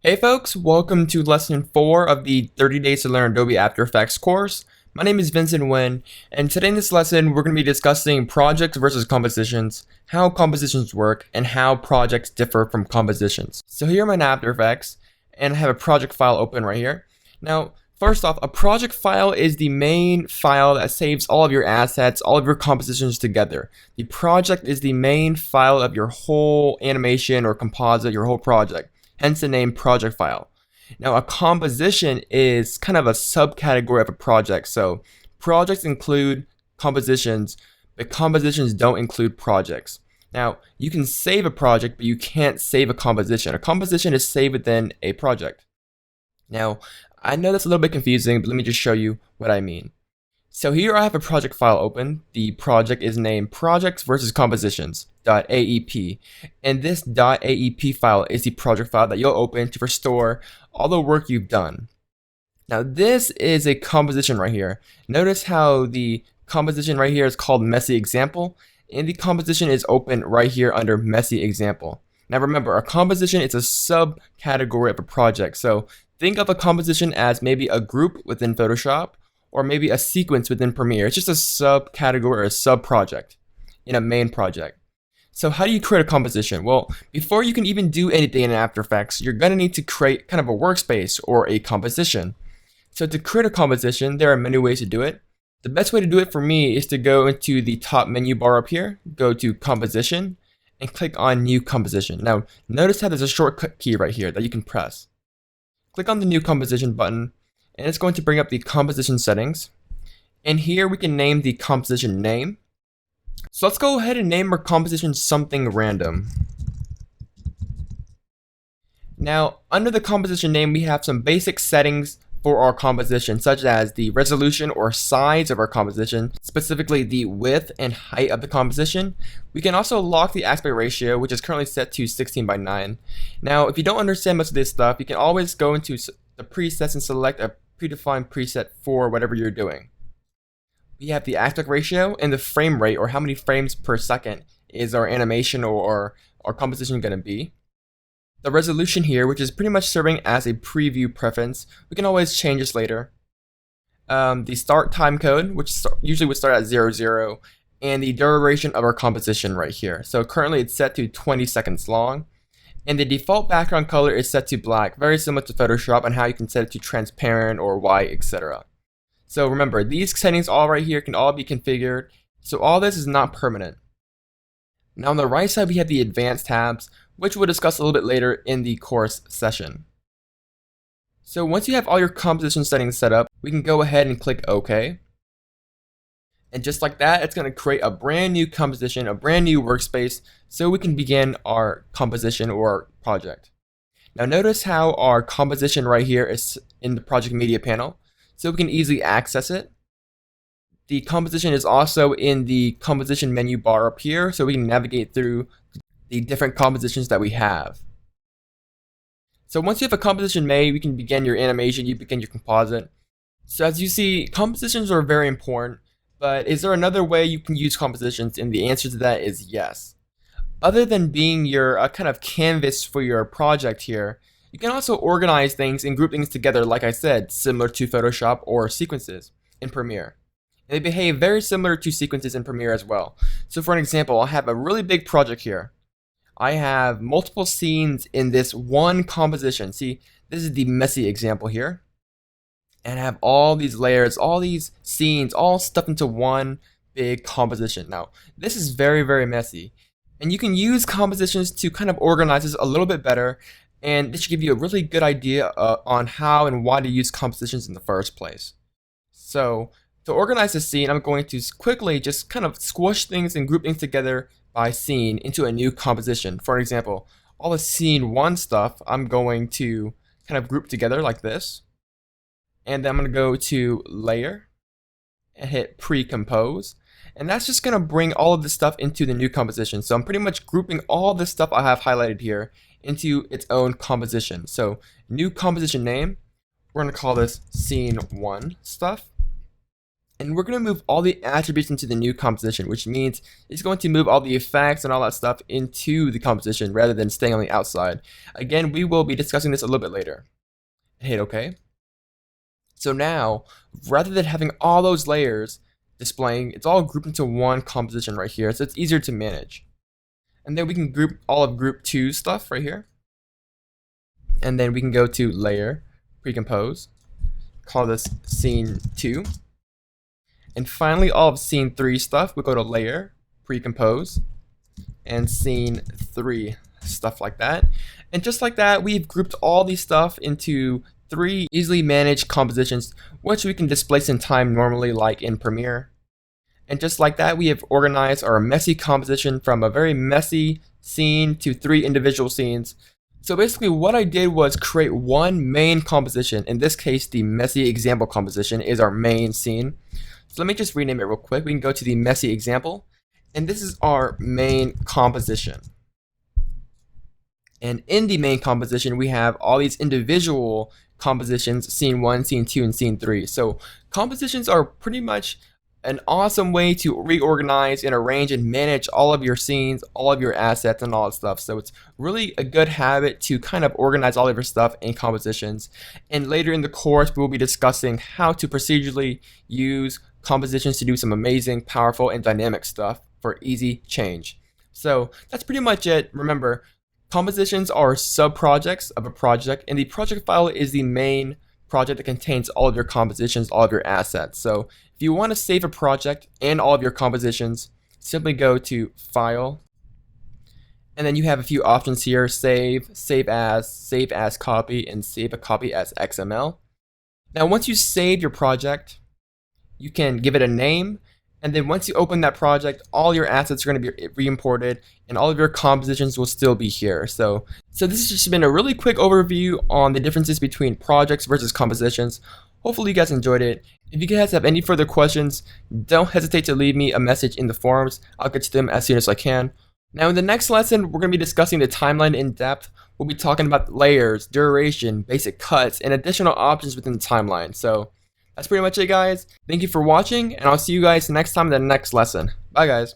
Hey folks, welcome to lesson 4 of the 30 Days to Learn Adobe After Effects course. My name is Vincent Nguyen, and today in this lesson we're going to be discussing projects versus compositions, how compositions work, and how projects differ from compositions. So here I'm in After Effects, and I have a project file open right here. Now, first off, a project file is the main file that saves all of your assets, all of your compositions together. The project is the main file of your whole animation or composite, your whole project. Hence the name project file. Now, a composition is kind of a subcategory of a project. So projects include compositions, but compositions don't include projects. Now, you can save a project, but you can't save a composition. A composition is saved within a project. Now, I know that's a little bit confusing, but let me just show you what I mean. So here I have a project file open. The project is named projects versus compositions.aep. And this .aep file is the project file that you'll open to restore all the work you've done. Now this is a composition right here. Notice how the composition right here is called messy example, and the composition is open right here under messy example. Now remember, a composition is a subcategory of a project. So think of a composition as maybe a group within Photoshop, or maybe a sequence within Premiere. It's just a subcategory or a sub-project in a main project. So how do you create a composition? Well, before you can even do anything in After Effects, you're gonna need to create kind of a workspace or a composition. So to create a composition, there are many ways to do it. The best way to do it for me is to go into the top menu bar up here, go to Composition, and click on New Composition. Now, notice how there's a shortcut key right here that you can press. Click on the New Composition button, and it's going to bring up the composition settings. And here we can name the composition name. So let's go ahead and name our composition something random. Now, under the composition name, we have some basic settings for our composition, such as the resolution or size of our composition, specifically the width and height of the composition. We can also lock the aspect ratio, which is currently set to 16:9. Now, if you don't understand much of this stuff, you can always go into the presets and select a predefined preset for whatever you're doing. We have the aspect ratio and the frame rate, or how many frames per second is our animation or our composition going to be. The resolution here, which is pretty much serving as a preview preference. We can always change this later. The start time code, which usually would start at 00, and the duration of our composition right here. So currently it's set to 20 seconds long. And the default background color is set to black, very similar to Photoshop, and how you can set it to transparent or white, etc. So remember, these settings all right here can all be configured. So all this is not permanent. Now on the right side, we have the advanced tabs, which we'll discuss a little bit later in the course session. So once you have all your composition settings set up, we can go ahead and click OK. And just like that, it's going to create a brand new composition, a brand new workspace, so we can begin our composition or project. Now notice how our composition right here is in the project media panel, so we can easily access it. The composition is also in the composition menu bar up here, so we can navigate through the different compositions that we have. So once you have a composition made, we can begin your animation, you begin your composite. So as you see, compositions are very important. But is there another way you can use compositions? And the answer to that is yes. Other than being your kind of canvas for your project here, you can also organize things and group things together, like I said, similar to Photoshop or sequences in Premiere. And they behave very similar to sequences in Premiere as well. So for an example, I'll have a really big project here. I have multiple scenes in this one composition. See, this is the messy example here. And have all these layers, all these scenes, all stuffed into one big composition. Now, this is very, very messy. And you can use compositions to kind of organize this a little bit better. And this should give you a really good idea on how and why to use compositions in the first place. So, to organize the scene, I'm going to quickly just kind of squish things and group things together by scene into a new composition. For example, all the scene 1 stuff, I'm going to kind of group together like this. And then I'm going to go to layer and hit pre-compose. And that's just going to bring all of this stuff into the new composition. So I'm pretty much grouping all this stuff I have highlighted here into its own composition. So new composition name, we're going to call this scene 1 stuff. And we're going to move all the attributes into the new composition, which means it's going to move all the effects and all that stuff into the composition rather than staying on the outside. Again, we will be discussing this a little bit later. Hit OK. So now, rather than having all those layers displaying, it's all grouped into one composition right here, so it's easier to manage. And then we can group all of group 2 stuff right here. And then we can go to layer, precompose, call this scene 2. And finally, all of scene 3 stuff, we'll go to layer, precompose, and scene 3, stuff like that. And just like that, we've grouped all these stuff into 3 easily managed compositions, which we can displace in time normally like in Premiere. And just like that, we have organized our messy composition from a very messy scene to 3 individual scenes. So basically what I did was create one main composition. In this case, the messy example composition is our main scene. So let me just rename it real quick. We can go to the messy example, and this is our main composition. And in the main composition, we have all these individual compositions, scene 1, scene 2, and scene 3. So compositions are pretty much an awesome way to reorganize and arrange and manage all of your scenes, all of your assets, and all that stuff. So it's really a good habit to kind of organize all of your stuff in compositions. And later in the course, we'll be discussing how to procedurally use compositions to do some amazing, powerful, and dynamic stuff for easy change. So that's pretty much it. Remember, compositions are sub-projects of a project, and the project file is the main project that contains all of your compositions, all of your assets. So if you want to save a project and all of your compositions, simply go to File, and then you have a few options here: Save, Save as Copy, and Save a Copy as XML. Now once you save your project, you can give it a name, and then once you open that project, all your assets are going to be re-imported, and all of your compositions will still be here. So this has just been a really quick overview on the differences between projects versus compositions. Hopefully you guys enjoyed it. If you guys have any further questions, don't hesitate to leave me a message in the forums. I'll get to them as soon as I can. Now in the next lesson, we're going to be discussing the timeline in depth. We'll be talking about layers, duration, basic cuts, and additional options within the timeline. So that's pretty much it, guys. Thank you for watching, and I'll see you guys next time in the next lesson. Bye, guys.